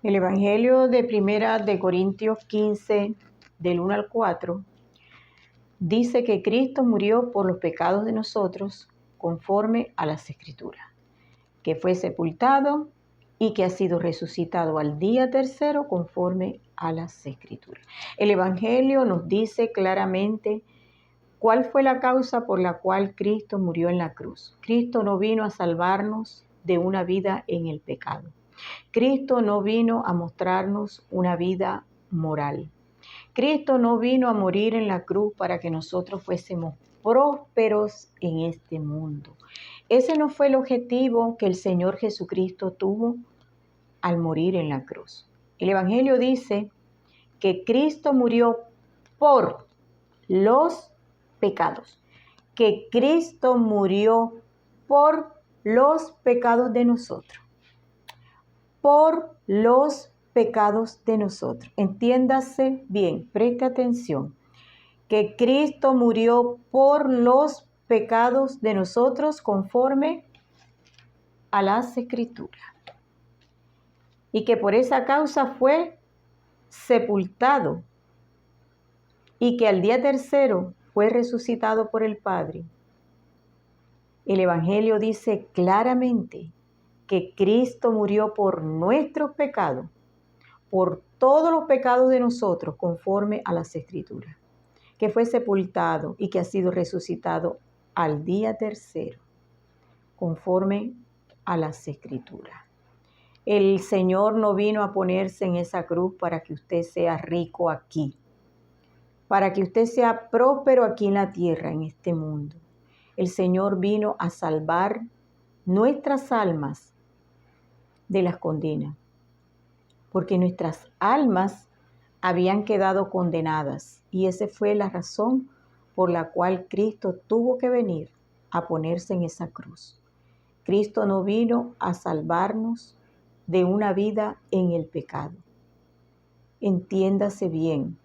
El Evangelio de Primera de Corintios 15, del 1 al 4, dice que Cristo murió por los pecados de nosotros conforme a las Escrituras, que fue sepultado y que ha sido resucitado al día tercero conforme a las Escrituras. El Evangelio nos dice claramente cuál fue la causa por la cual Cristo murió en la cruz. Cristo no vino a salvarnos de una vida en el pecado. Cristo no vino a mostrarnos una vida moral. Cristo no vino a morir en la cruz para que nosotros fuésemos prósperos en este mundo. Ese no fue el objetivo que el Señor Jesucristo tuvo al morir en la cruz. El Evangelio dice que Cristo murió por los pecados, que Cristo murió por los pecados de nosotros, por los pecados de nosotros. Entiéndase bien, preste atención, que Cristo murió por los pecados de nosotros conforme a las Escrituras, y que por esa causa fue sepultado y que al día tercero fue resucitado por el Padre. El Evangelio dice claramente que Cristo murió por nuestros pecados, por todos los pecados de nosotros, conforme a las Escrituras, que fue sepultado y que ha sido resucitado al día tercero, conforme a las Escrituras. El Señor no vino a ponerse en esa cruz para que usted sea rico aquí, para que usted sea próspero aquí en la tierra, en este mundo. El Señor vino a salvar nuestras almas de las condenas, porque nuestras almas habían quedado condenadas, y esa fue la razón por la cual Cristo tuvo que venir a ponerse en esa cruz. Cristo no vino a salvarnos de una vida en el pecado. Entiéndase bien,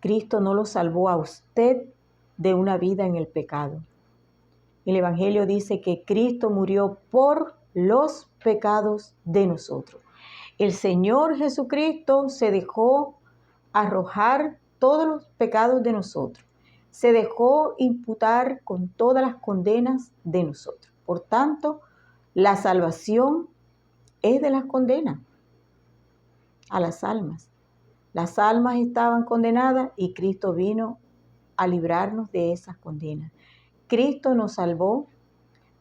Cristo no lo salvó a usted de una vida en el pecado. El Evangelio dice que Cristo murió por los pecados de nosotros. El Señor Jesucristo se dejó arrojar todos los pecados de nosotros. Se dejó imputar con todas las condenas de nosotros. Por tanto, la salvación es de las condenas a las almas. Las almas estaban condenadas y Cristo vino a librarnos de esas condenas. Cristo nos salvó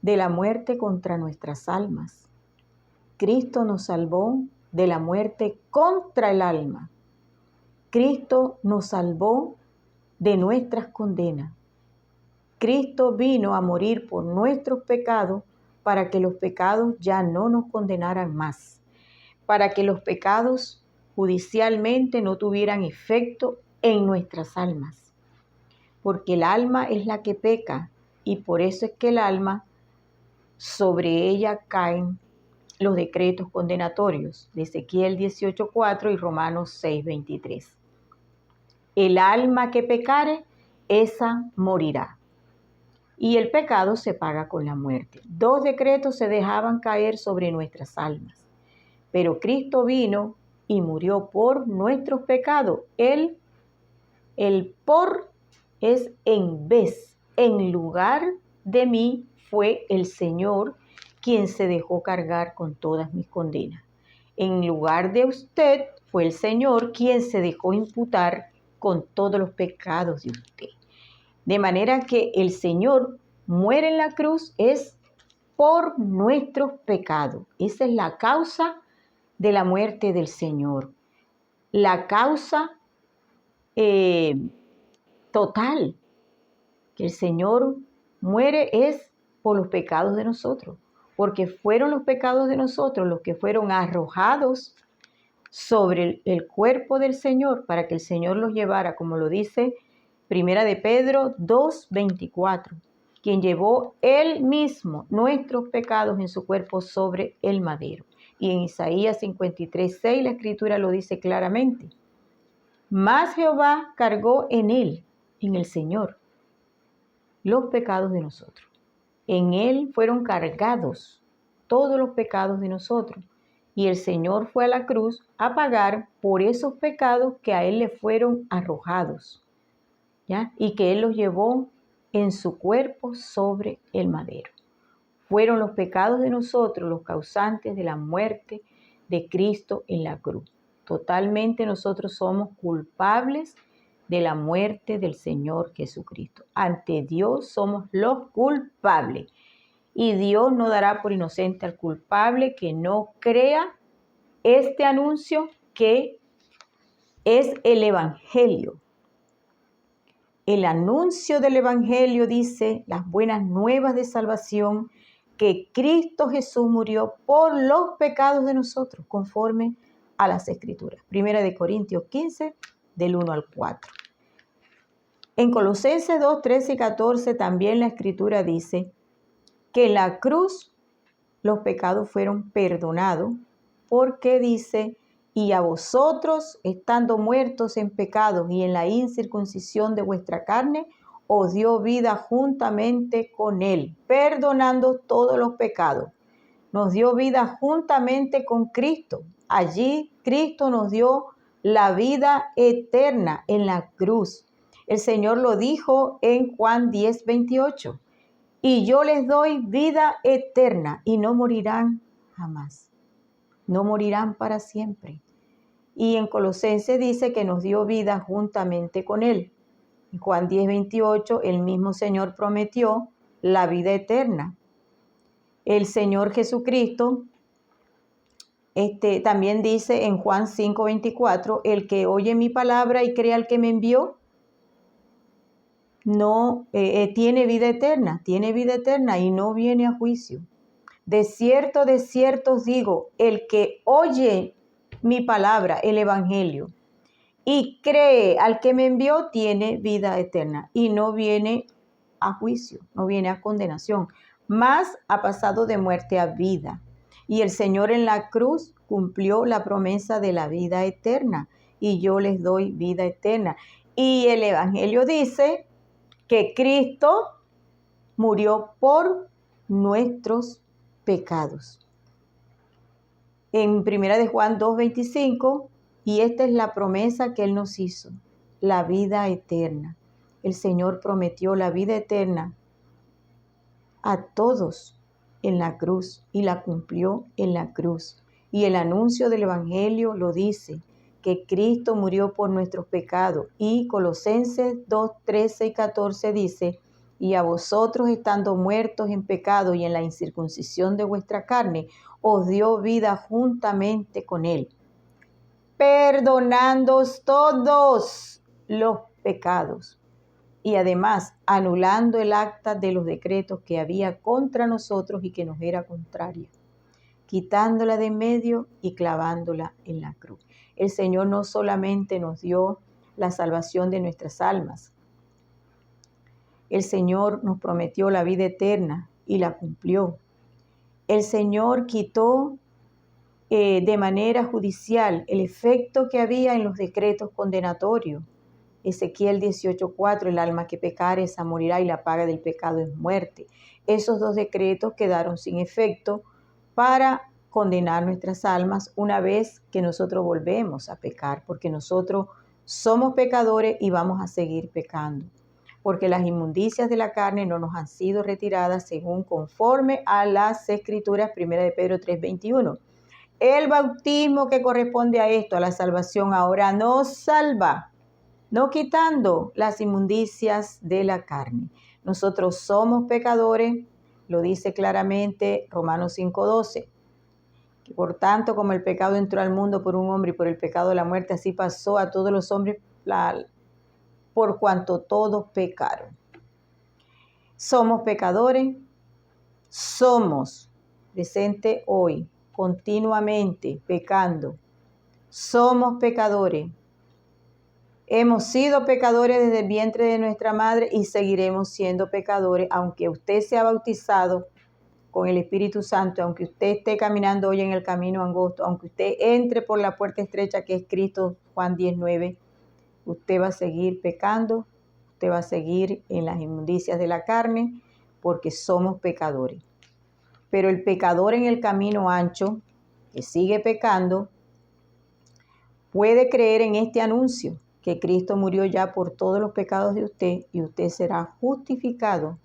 de la muerte contra nuestras almas. Cristo nos salvó de la muerte contra el alma. Cristo nos salvó de nuestras condenas. Cristo vino a morir por nuestros pecados para que los pecados ya no nos condenaran más, para que los pecados judicialmente no tuvieran efecto en nuestras almas, porque el alma es la que peca y por eso es que el alma, sobre ella caen los decretos condenatorios de Ezequiel 18:4 y Romanos 6:23. El alma que pecare, esa morirá. Y el pecado se paga con la muerte. 2 decretos se dejaban caer sobre nuestras almas. Pero Cristo vino y murió por nuestros pecados. El por es en vez, en lugar de mí fue el Señor quien se dejó cargar con todas mis condenas. En lugar de usted fue el Señor quien se dejó imputar con todos los pecados de usted. De manera que el Señor muere en la cruz es por nuestros pecados. Esa es la causa de la muerte del Señor. La causa total que el Señor muere es por los pecados de nosotros, porque fueron los pecados de nosotros los que fueron arrojados sobre el cuerpo del Señor para que el Señor los llevara, como lo dice Primera de Pedro 2:24, quien llevó él mismo nuestros pecados en su cuerpo sobre el madero. Y en Isaías 53:6 la Escritura lo dice claramente. Mas Jehová cargó en él, en el Señor, los pecados de nosotros. En él fueron cargados todos los pecados de nosotros. Y el Señor fue a la cruz a pagar por esos pecados que a Él le fueron arrojados, ¿ya? Y que Él los llevó en su cuerpo sobre el madero. Fueron los pecados de nosotros los causantes de la muerte de Cristo en la cruz. Totalmente nosotros somos culpables de la muerte del Señor Jesucristo. Ante Dios somos los culpables. Y Dios no dará por inocente al culpable que no crea este anuncio que es el Evangelio. El anuncio del Evangelio dice las buenas nuevas de salvación, que Cristo Jesús murió por los pecados de nosotros, conforme a las Escrituras. Primera de Corintios 15, del 1 al 4. En Colosenses 2, 13 y 14 también la Escritura dice que en la cruz los pecados fueron perdonados, porque dice, y a vosotros, estando muertos en pecados y en la incircuncisión de vuestra carne, os dio vida juntamente con Él, perdonando todos los pecados. Nos dio vida juntamente con Cristo. Allí Cristo nos dio la vida eterna en la cruz. El Señor lo dijo en Juan 10, 28. Y yo les doy vida eterna y no morirán jamás. No morirán para siempre. Y en Colosenses dice que nos dio vida juntamente con Él. En Juan 10, 28, el mismo Señor prometió la vida eterna. El Señor Jesucristo también dice en Juan 5, 24, el que oye mi palabra y cree al que me envió, no tiene vida eterna y no viene a juicio. De cierto os digo, el que oye mi palabra, el Evangelio, y cree al que me envió, tiene vida eterna y no viene a juicio, no viene a condenación, mas ha pasado de muerte a vida. Y el Señor en la cruz cumplió la promesa de la vida eterna, y yo les doy vida eterna. Y el Evangelio dice que Cristo murió por nuestros pecados. En 1 de Juan 2:25, y esta es la promesa que Él nos hizo, la vida eterna. El Señor prometió la vida eterna a todos en la cruz y la cumplió en la cruz. Y el anuncio del Evangelio lo dice, que Cristo murió por nuestros pecados. Y Colosenses 2, 13 y 14 dice, y a vosotros, estando muertos en pecado y en la incircuncisión de vuestra carne, os dio vida juntamente con Él, perdonándoos todos los pecados, y además anulando el acta de los decretos que había contra nosotros y que nos era contraria, quitándola de en medio y clavándola en la cruz. El Señor no solamente nos dio la salvación de nuestras almas, el Señor nos prometió la vida eterna y la cumplió. El Señor quitó de manera judicial el efecto que había en los decretos condenatorios. Ezequiel 18:4, el alma que pecare esa morirá y la paga del pecado es muerte. Esos dos decretos quedaron sin efecto para condenar nuestras almas una vez que nosotros volvemos a pecar, porque nosotros somos pecadores y vamos a seguir pecando, porque las inmundicias de la carne no nos han sido retiradas según conforme a las Escrituras, 1 de Pedro 3:21. El bautismo que corresponde a esto, a la salvación, ahora nos salva, no quitando las inmundicias de la carne. Nosotros somos pecadores, lo dice claramente Romanos 5:12. Que por tanto, como el pecado entró al mundo por un hombre y por el pecado la muerte, así pasó a todos los hombres por cuanto todos pecaron. Somos pecadores, somos presente hoy, continuamente pecando. Somos pecadores. Hemos sido pecadores desde el vientre de nuestra madre y seguiremos siendo pecadores, aunque usted sea bautizado con el Espíritu Santo, aunque usted esté caminando hoy en el camino angosto, aunque usted entre por la puerta estrecha que es Cristo, Juan 10:9, usted va a seguir pecando, usted va a seguir en las inmundicias de la carne, porque somos pecadores. Pero el pecador en el camino ancho, que sigue pecando, puede creer en este anuncio, que Cristo murió ya por todos los pecados de usted y usted será justificado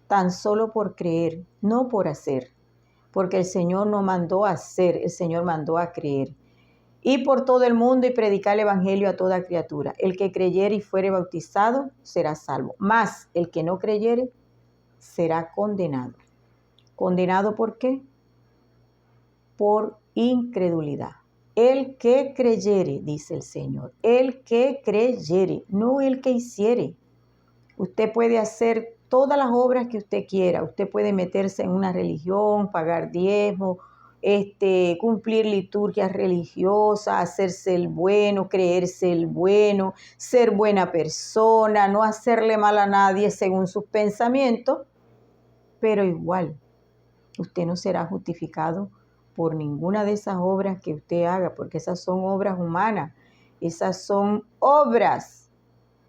tan solo por creer, no por hacer, porque el Señor no mandó a hacer, el Señor mandó a creer. Y por todo el mundo y predicar el evangelio a toda criatura. El que creyere y fuere bautizado será salvo, mas el que no creyere será condenado. ¿Condenado por qué? Por incredulidad. El que creyere, dice el Señor, el que creyere, no el que hiciere. Usted puede hacer todas las obras que usted quiera. Usted puede meterse en una religión, pagar diezmo, cumplir liturgias religiosas, hacerse el bueno, creerse el bueno, ser buena persona, no hacerle mal a nadie según sus pensamientos, pero igual usted no será justificado por ninguna de esas obras que usted haga, porque esas son obras humanas, esas son obras,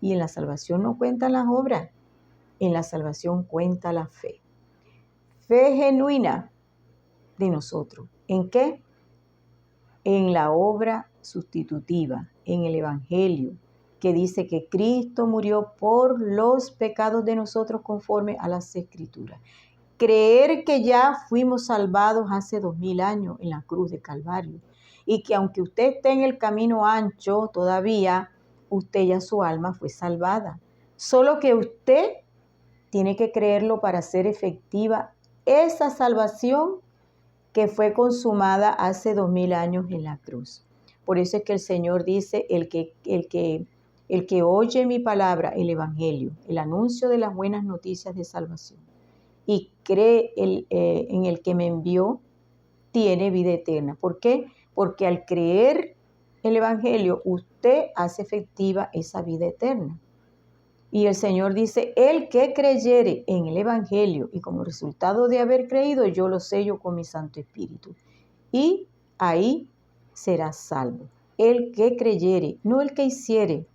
y en la salvación no cuentan las obras, en la salvación cuenta la fe. Fe genuina de nosotros. ¿En qué? En la obra sustitutiva, en el Evangelio, que dice que Cristo murió por los pecados de nosotros conforme a las Escrituras. Creer que ya fuimos salvados hace 2000 años en la cruz de Calvario y que aunque usted esté en el camino ancho todavía, usted ya su alma fue salvada. Solo que usted tiene que creerlo para ser efectiva esa salvación que fue consumada hace 2000 años en la cruz. Por eso es que el Señor dice, el que oye mi palabra, el Evangelio, el anuncio de las buenas noticias de salvación, y cree en el que me envió, tiene vida eterna. ¿Por qué? Porque al creer el Evangelio, usted hace efectiva esa vida eterna. Y el Señor dice, el que creyere en el Evangelio, y como resultado de haber creído, yo lo sello con mi Santo Espíritu. Y ahí será salvo. El que creyere, no el que hiciere.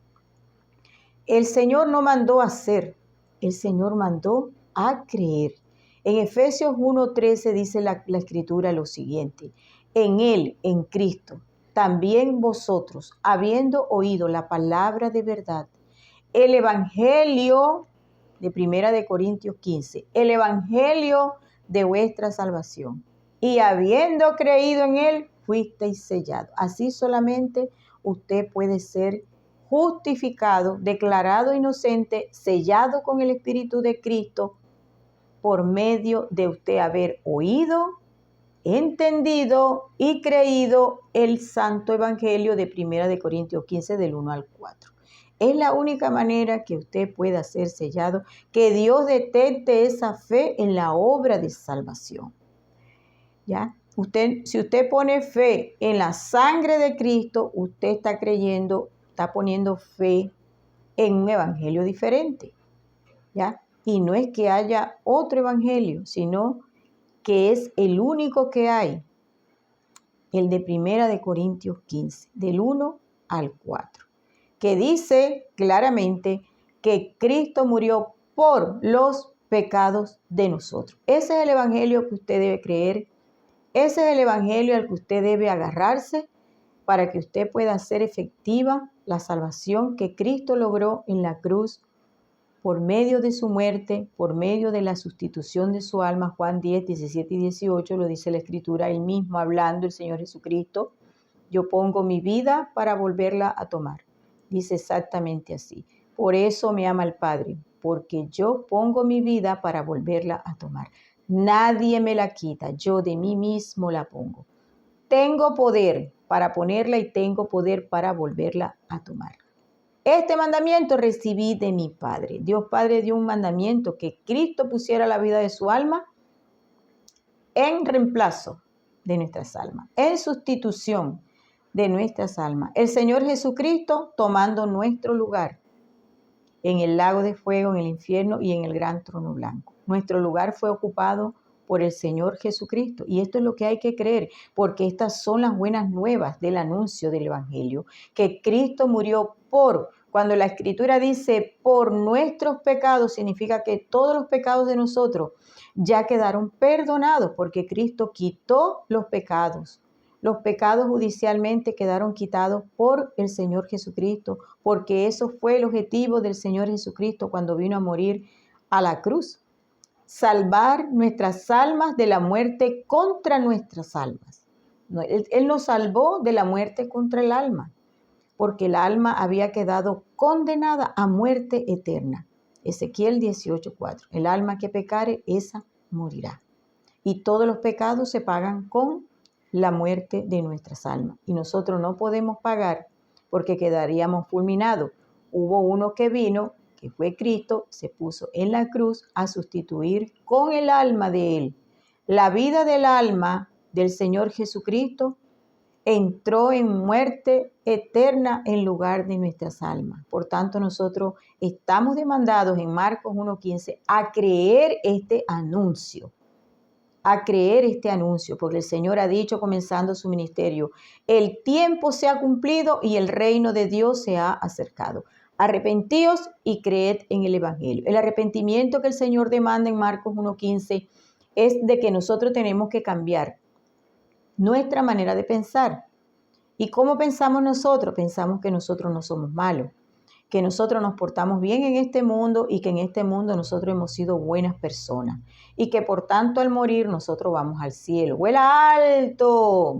El Señor no mandó a hacer, el Señor mandó a creer. En Efesios 1:13 dice la Escritura lo siguiente: en Él, en Cristo, también vosotros, habiendo oído la palabra de verdad, el Evangelio de 1 Corintios 15, el Evangelio de vuestra salvación, y habiendo creído en Él, fuisteis sellados. Así solamente usted puede ser justificado, declarado inocente, sellado con el Espíritu de Cristo, por medio de usted haber oído, entendido y creído el Santo Evangelio de 1 Corintios 15 del 1 al 4. Es la única manera que usted pueda ser sellado, que Dios detecte esa fe en la obra de salvación. ¿Ya? Si usted pone fe en la sangre de Cristo, usted está creyendo, está poniendo fe en un evangelio diferente. ¿Ya? Y no es que haya otro evangelio, sino que es el único que hay, el de 1 Corintios 15, del 1 al 4, que dice claramente que Cristo murió por los pecados de nosotros. Ese es el evangelio que usted debe creer, ese es el evangelio al que usted debe agarrarse para que usted pueda hacer efectiva la salvación que Cristo logró en la cruz por medio de su muerte, por medio de la sustitución de su alma. Juan 10, 17 y 18 lo dice la Escritura, él mismo hablando, el Señor Jesucristo: yo pongo mi vida para volverla a tomar. Dice exactamente así: por eso me ama el Padre, porque yo pongo mi vida para volverla a tomar. Nadie me la quita, yo de mí mismo la pongo. Tengo poder para ponerla y tengo poder para volverla a tomar. Este mandamiento recibí de mi Padre. Dios Padre dio un mandamiento, que Cristo pusiera la vida de su alma en reemplazo de nuestras almas, en sustitución de nuestras almas. El Señor Jesucristo tomando nuestro lugar en el lago de fuego, en el infierno y en el gran trono blanco. Nuestro lugar fue ocupado por el Señor Jesucristo. Y esto es lo que hay que creer, porque estas son las buenas nuevas del anuncio del Evangelio, que Cristo murió cuando la Escritura dice por nuestros pecados, significa que todos los pecados de nosotros ya quedaron perdonados, porque Cristo quitó los pecados, Los pecados judicialmente quedaron quitados por el Señor Jesucristo, porque eso fue el objetivo del Señor Jesucristo cuando vino a morir a la cruz. Salvar nuestras almas de la muerte contra nuestras almas. Él nos salvó de la muerte contra el alma, porque el alma había quedado condenada a muerte eterna. Ezequiel 18:4. El alma que pecare, esa morirá. Y todos los pecados se pagan con la muerte de nuestras almas. Y nosotros no podemos pagar porque quedaríamos fulminados. Hubo uno que vino, que fue Cristo, se puso en la cruz a sustituir con el alma de Él. La vida del alma del Señor Jesucristo entró en muerte eterna en lugar de nuestras almas. Por tanto, nosotros estamos demandados en Marcos 1:15 a creer este anuncio. Porque el Señor ha dicho, comenzando su ministerio, el tiempo se ha cumplido y el reino de Dios se ha acercado. Arrepentíos y creed en el Evangelio. El arrepentimiento que el Señor demanda en Marcos 1:15 es de que nosotros tenemos que cambiar nuestra manera de pensar. ¿Y cómo pensamos nosotros? Pensamos que nosotros no somos malos, que nosotros nos portamos bien en este mundo y que en este mundo nosotros hemos sido buenas personas y que por tanto al morir nosotros vamos al cielo. Vuela alto,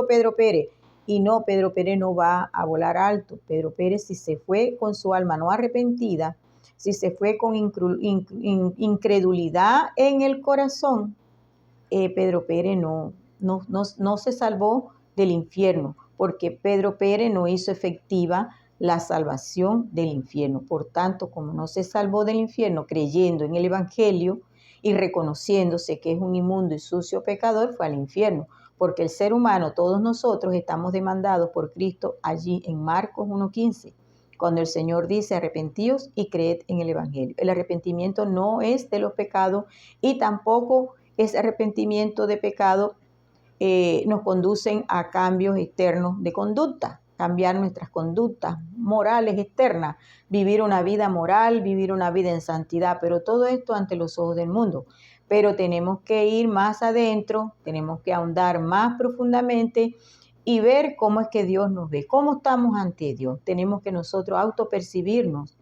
Pedro Pérez. Y no, Pedro Pérez no va a volar alto. Pedro Pérez, si se fue con su alma no arrepentida, si se fue con incredulidad en el corazón, Pedro Pérez no se salvó del infierno, porque Pedro Pérez no hizo efectiva la salvación del infierno. Por tanto, como no se salvó del infierno creyendo en el Evangelio y reconociéndose que es un inmundo y sucio pecador, fue al infierno, porque el ser humano, todos nosotros, estamos demandados por Cristo allí en Marcos 1:15, cuando el Señor dice, arrepentíos y creed en el Evangelio. El arrepentimiento no es de los pecados y tampoco ese arrepentimiento de pecado nos conducen a cambios externos de conducta, cambiar nuestras conductas morales externas, vivir una vida moral, vivir una vida en santidad, pero todo esto ante los ojos del mundo. Pero tenemos que ir más adentro, tenemos que ahondar más profundamente y ver cómo es que Dios nos ve, cómo estamos ante Dios. Tenemos que nosotros autopercibirnos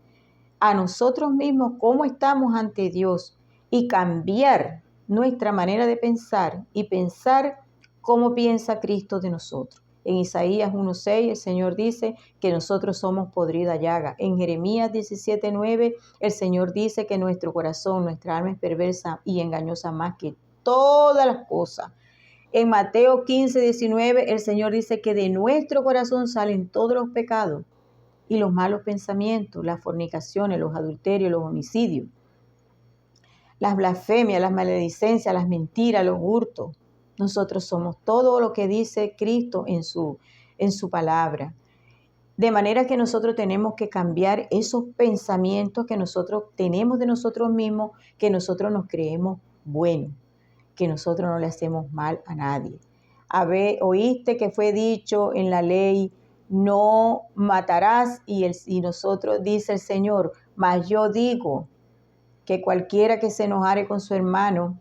a nosotros mismos cómo estamos ante Dios y cambiar nuestra manera de pensar y pensar cómo piensa Cristo de nosotros. En Isaías 1:6 el Señor dice que nosotros somos podrida llaga. En Jeremías 17:9 el Señor dice que nuestro corazón, nuestra alma es perversa y engañosa más que todas las cosas. En Mateo 15:19 el Señor dice que de nuestro corazón salen todos los pecados y los malos pensamientos, las fornicaciones, los adulterios, los homicidios, las blasfemias, las maledicencias, las mentiras, los hurtos. Nosotros somos todo lo que dice Cristo en su palabra. De manera que nosotros tenemos que cambiar esos pensamientos que nosotros tenemos de nosotros mismos, que nosotros nos creemos buenos, que nosotros no le hacemos mal a nadie. Oíste que fue dicho en la ley, no matarás, y nosotros, dice el Señor, mas yo digo que cualquiera que se enojare con su hermano,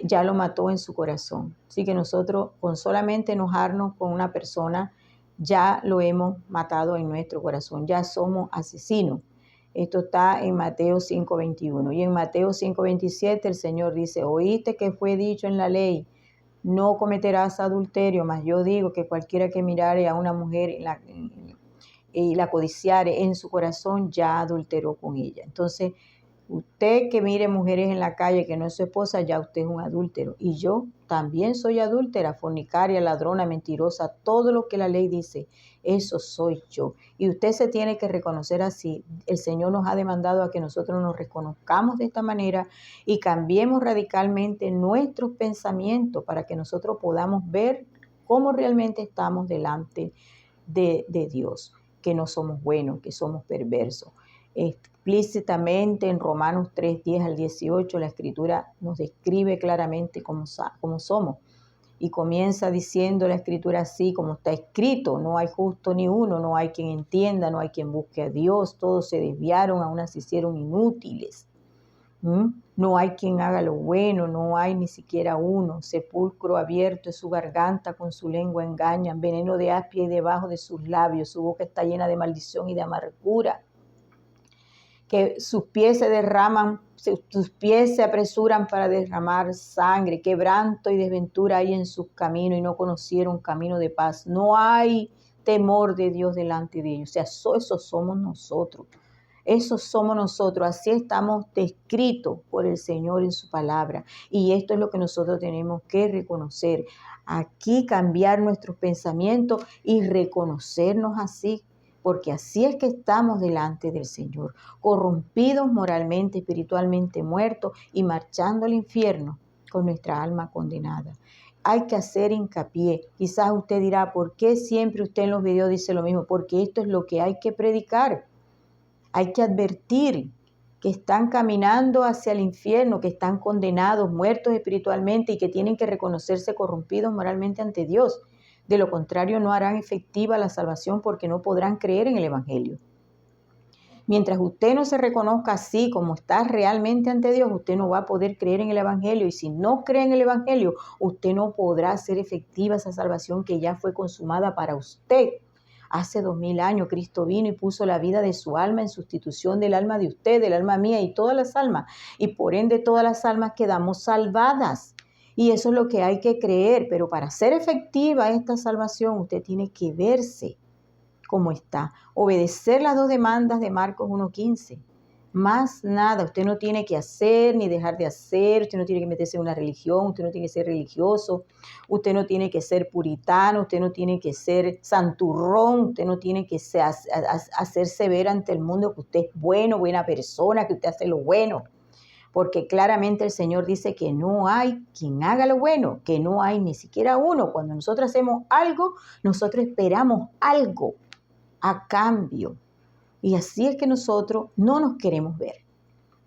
ya lo mató en su corazón. Así que nosotros con solamente enojarnos con una persona, ya lo hemos matado en nuestro corazón, ya somos asesinos. Esto está en Mateo 5:21. Y en Mateo 5:27 el Señor dice, oíste que fue dicho en la ley, no cometerás adulterio, mas yo digo que cualquiera que mirare a una mujer y la codiciare en su corazón, ya adulteró con ella. Entonces, usted que mire mujeres en la calle que no es su esposa, ya usted es un adúltero. Y yo también soy adúltera, fornicaria, ladrona, mentirosa, todo lo que la ley dice, eso soy yo. Y usted se tiene que reconocer así. El Señor nos ha demandado a que nosotros nos reconozcamos de esta manera y cambiemos radicalmente nuestros pensamientos para que nosotros podamos ver cómo realmente estamos delante de Dios, que no somos buenos, que somos perversos. Explícitamente en Romanos 3:10-18 la Escritura nos describe claramente cómo somos. Y comienza diciendo la Escritura así como está escrito, no hay justo ni uno, no hay quien entienda, no hay quien busque a Dios, todos se desviaron, aún se hicieron inútiles. No hay quien haga lo bueno, no hay ni siquiera uno. Sepulcro abierto es su garganta, con su lengua engañan. Veneno de aspia y debajo de sus labios. Su boca está llena de maldición y de amargura. Que sus pies se derraman, sus pies se apresuran para derramar sangre. Quebranto y desventura hay en sus caminos y no conocieron camino de paz. No hay temor de Dios delante de ellos. O sea, eso somos nosotros. Eso somos nosotros, así estamos descritos por el Señor en su palabra. Y esto es lo que nosotros tenemos que reconocer. Aquí cambiar nuestros pensamientos y reconocernos así, porque así es que estamos delante del Señor, corrompidos moralmente, espiritualmente muertos y marchando al infierno con nuestra alma condenada. Hay que hacer hincapié. Quizás usted dirá, ¿por qué siempre usted en los videos dice lo mismo? Porque esto es lo que hay que predicar. Hay que advertir que están caminando hacia el infierno, que están condenados, muertos espiritualmente y que tienen que reconocerse corrompidos moralmente ante Dios. De lo contrario, no harán efectiva la salvación porque no podrán creer en el Evangelio. Mientras usted no se reconozca así como está realmente ante Dios, usted no va a poder creer en el Evangelio. Y si no cree en el Evangelio, usted no podrá hacer efectiva esa salvación que ya fue consumada para usted. Hace 2000 años Cristo vino y puso la vida de su alma en sustitución del alma de usted, del alma mía y todas las almas. Y por ende todas las almas quedamos salvadas. Y eso es lo que hay que creer. Pero para ser efectiva esta salvación, usted tiene que verse como está. Obedecer las 2 demandas de Marcos 1:15. Más nada, usted no tiene que hacer ni dejar de hacer, usted no tiene que meterse en una religión, usted no tiene que ser religioso, usted no tiene que ser puritano, usted no tiene que ser santurrón, usted no tiene que hacerse ver ante el mundo que usted es bueno, buena persona, que usted hace lo bueno. Porque claramente el Señor dice que no hay quien haga lo bueno, que no hay ni siquiera uno. Cuando nosotros hacemos algo, nosotros esperamos algo a cambio. Y así es que nosotros no nos queremos ver.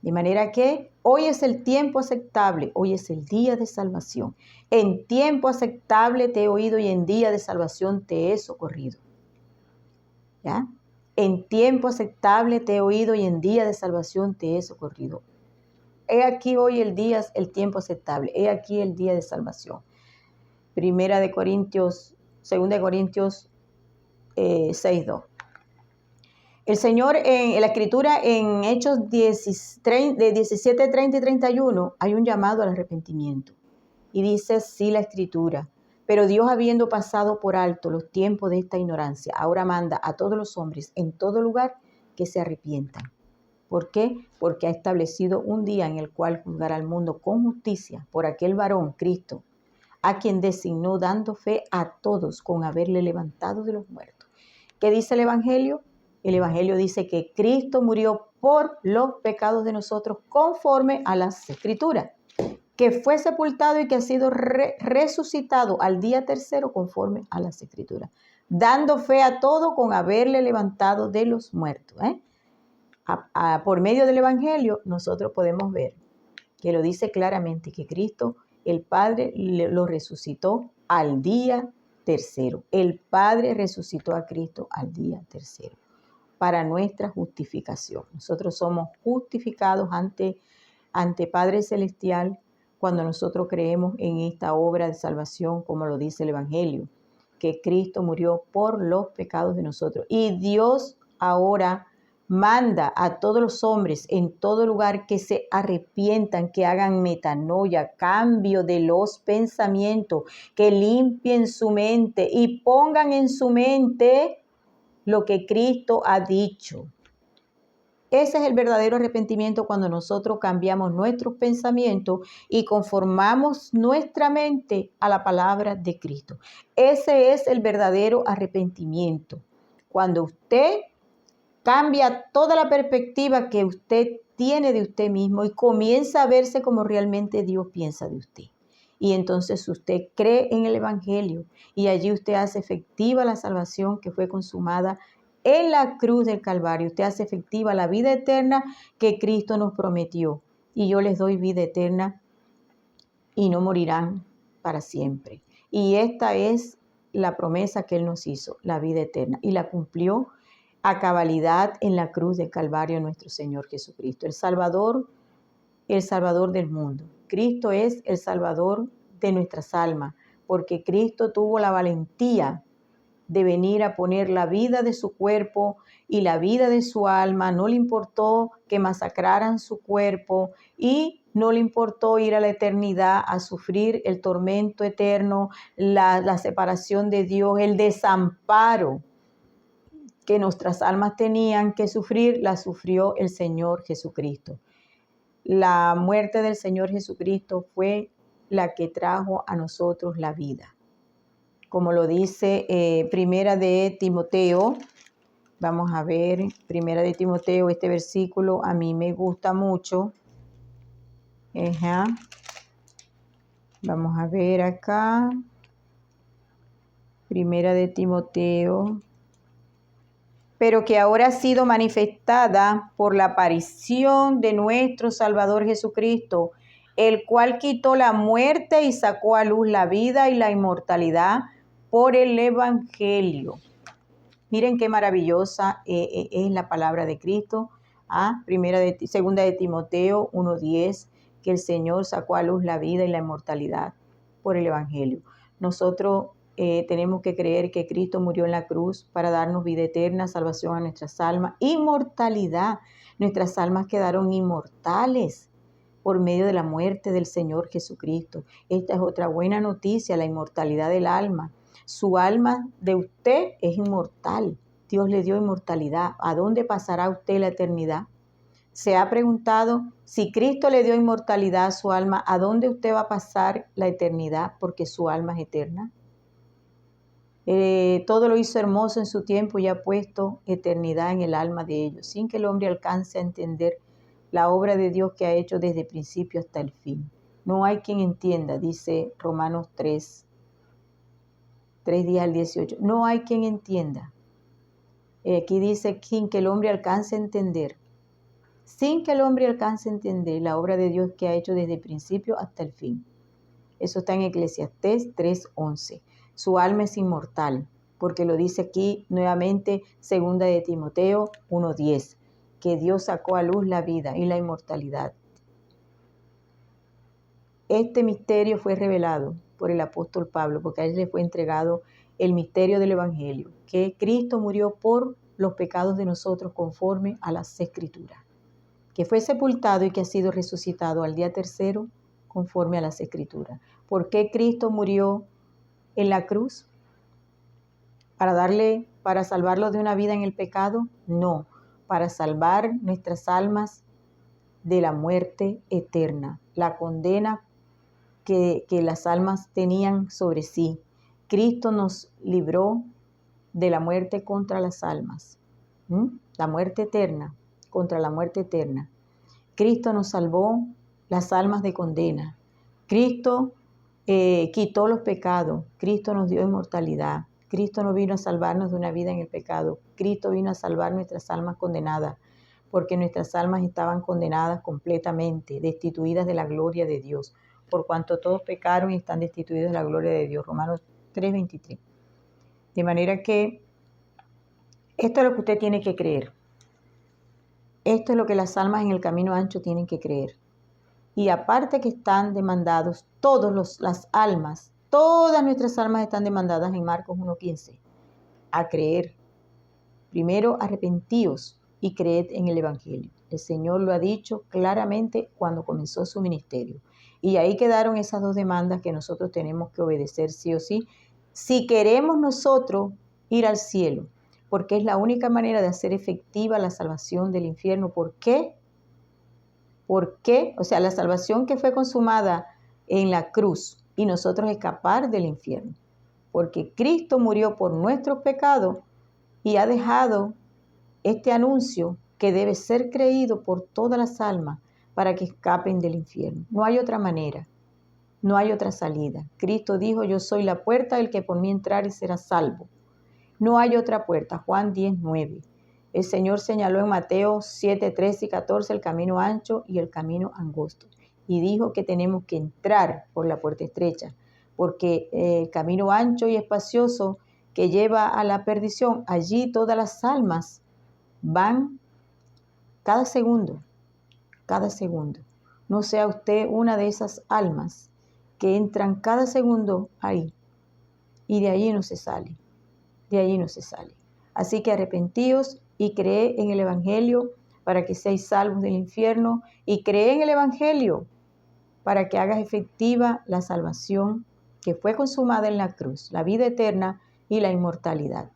De manera que hoy es el tiempo aceptable, hoy es el día de salvación. En tiempo aceptable te he oído y en día de salvación te he socorrido. ¿Ya? En tiempo aceptable te he oído y en día de salvación te he socorrido. He aquí hoy el tiempo aceptable. He aquí el día de salvación. 2 Corintios 6:2. El Señor en la Escritura, en Hechos 17, 30 y 31, hay un llamado al arrepentimiento. Y dice así la Escritura: pero Dios, habiendo pasado por alto los tiempos de esta ignorancia, ahora manda a todos los hombres en todo lugar que se arrepientan. ¿Por qué? Porque ha establecido un día en el cual juzgará al mundo con justicia por aquel varón, Cristo, a quien designó, dando fe a todos con haberle levantado de los muertos. ¿Qué dice el Evangelio? El Evangelio dice que Cristo murió por los pecados de nosotros conforme a las Escrituras, que fue sepultado y que ha sido resucitado al día tercero conforme a las Escrituras, dando fe a todo con haberle levantado de los muertos. Por medio del Evangelio nosotros podemos ver que lo dice claramente que Cristo, el Padre, lo resucitó al día tercero. El Padre resucitó a Cristo al día tercero para nuestra justificación. Nosotros somos justificados ante Padre Celestial cuando nosotros creemos en esta obra de salvación, como lo dice el Evangelio, que Cristo murió por los pecados de nosotros. Y Dios ahora manda a todos los hombres en todo lugar que se arrepientan, que hagan metanoia, cambio de los pensamientos, que limpien su mente y pongan en su mente lo que Cristo ha dicho. Ese es el verdadero arrepentimiento, cuando nosotros cambiamos nuestros pensamientos y conformamos nuestra mente a la palabra de Cristo. Ese es el verdadero arrepentimiento. Cuando usted cambia toda la perspectiva que usted tiene de usted mismo y comienza a verse como realmente Dios piensa de usted. Y entonces usted cree en el Evangelio y allí usted hace efectiva la salvación que fue consumada en la cruz del Calvario. Usted hace efectiva la vida eterna que Cristo nos prometió. Y yo les doy vida eterna y no morirán para siempre. Y esta es la promesa que Él nos hizo, la vida eterna. Y la cumplió a cabalidad en la cruz del Calvario nuestro Señor Jesucristo. El Salvador el Salvador del mundo. Cristo es el Salvador de nuestras almas, porque Cristo tuvo la valentía de venir a poner la vida de su cuerpo y la vida de su alma. No le importó que masacraran su cuerpo y no le importó ir a la eternidad a sufrir el tormento eterno, la separación de Dios, el desamparo que nuestras almas tenían que sufrir, la sufrió el Señor Jesucristo. La muerte del Señor Jesucristo fue la que trajo a nosotros la vida. Como lo dice Primera de Timoteo, vamos a ver, Primera de Timoteo, este versículo a mí me gusta mucho. Vamos a ver acá, Primera de Timoteo, pero que ahora ha sido manifestada por la aparición de nuestro Salvador Jesucristo, el cual quitó la muerte y sacó a luz la vida y la inmortalidad por el Evangelio. Miren qué maravillosa es la palabra de Cristo. Segunda de Timoteo 1:10, que el Señor sacó a luz la vida y la inmortalidad por el Evangelio. Nosotros tenemos que creer que Cristo murió en la cruz para darnos vida eterna, salvación a nuestras almas, inmortalidad. Nuestras almas quedaron inmortales por medio de la muerte del Señor Jesucristo. Esta es otra buena noticia, la inmortalidad del alma. Su alma de usted es inmortal. Dios le dio inmortalidad. ¿A dónde pasará usted la eternidad? ¿Se ha preguntado si Cristo le dio inmortalidad a su alma, a dónde usted va a pasar la eternidad? Porque su alma es eterna. Todo lo hizo hermoso en su tiempo y ha puesto eternidad en el alma de ellos, sin que el hombre alcance a entender la obra de Dios que ha hecho desde el principio hasta el fin. No hay quien entienda, dice Romanos 3, 10 al 18. No hay quien entienda. Aquí dice, sin que el hombre alcance a entender. Sin que el hombre alcance a entender la obra de Dios que ha hecho desde el principio hasta el fin. Eso está en Eclesiastés 3:11. Su alma es inmortal, porque lo dice aquí nuevamente Segunda de Timoteo 1:10, que Dios sacó a luz la vida y la inmortalidad. Este misterio fue revelado por el apóstol Pablo, porque a él le fue entregado el misterio del Evangelio, que Cristo murió por los pecados de nosotros conforme a las Escrituras, que fue sepultado y que ha sido resucitado al día tercero conforme a las Escrituras. ¿Por qué Cristo murió en la cruz? ¿Para salvarlo de una vida en el pecado? No, para salvar nuestras almas de la muerte eterna, la condena que las almas tenían sobre sí. Cristo nos libró de la muerte contra las almas, la muerte eterna, contra la muerte eterna. Cristo nos salvó las almas de condena. Cristo quitó los pecados. Cristo nos dio inmortalidad. Cristo no vino a salvarnos de una vida en el pecado. Cristo vino a salvar nuestras almas condenadas, porque nuestras almas estaban condenadas completamente, destituidas de la gloria de Dios, por cuanto todos pecaron y están destituidos de la gloria de Dios. Romanos 3:23. De manera que esto es lo que usted tiene que creer. Esto es lo que las almas en el camino ancho tienen que creer. Y aparte que están demandados, las almas, todas nuestras almas están demandadas en Marcos 1:15, a creer. Primero, arrepentíos y creed en el Evangelio. El Señor lo ha dicho claramente cuando comenzó su ministerio. Y ahí quedaron esas dos demandas que nosotros tenemos que obedecer sí o sí, si queremos nosotros ir al cielo, porque es la única manera de hacer efectiva la salvación del infierno. ¿Por qué? ¿Por qué? O sea, la salvación que fue consumada en la cruz y nosotros escapar del infierno. Porque Cristo murió por nuestros pecados y ha dejado este anuncio que debe ser creído por todas las almas para que escapen del infierno. No hay otra manera, no hay otra salida. Cristo dijo, yo soy la puerta, el que por mí entrare será salvo. No hay otra puerta. Juan 10:9. El Señor señaló en Mateo 7:13 y 14 el camino ancho y el camino angosto. Y dijo que tenemos que entrar por la puerta estrecha, porque el camino ancho y espacioso que lleva a la perdición, allí todas las almas van cada segundo, no sea usted una de esas almas que entran cada segundo ahí y de allí no se sale, de allí no se sale. Así que arrepentíos y cree en el Evangelio para que seáis salvos del infierno, y cree en el Evangelio para que hagas efectiva la salvación que fue consumada en la cruz, la vida eterna y la inmortalidad.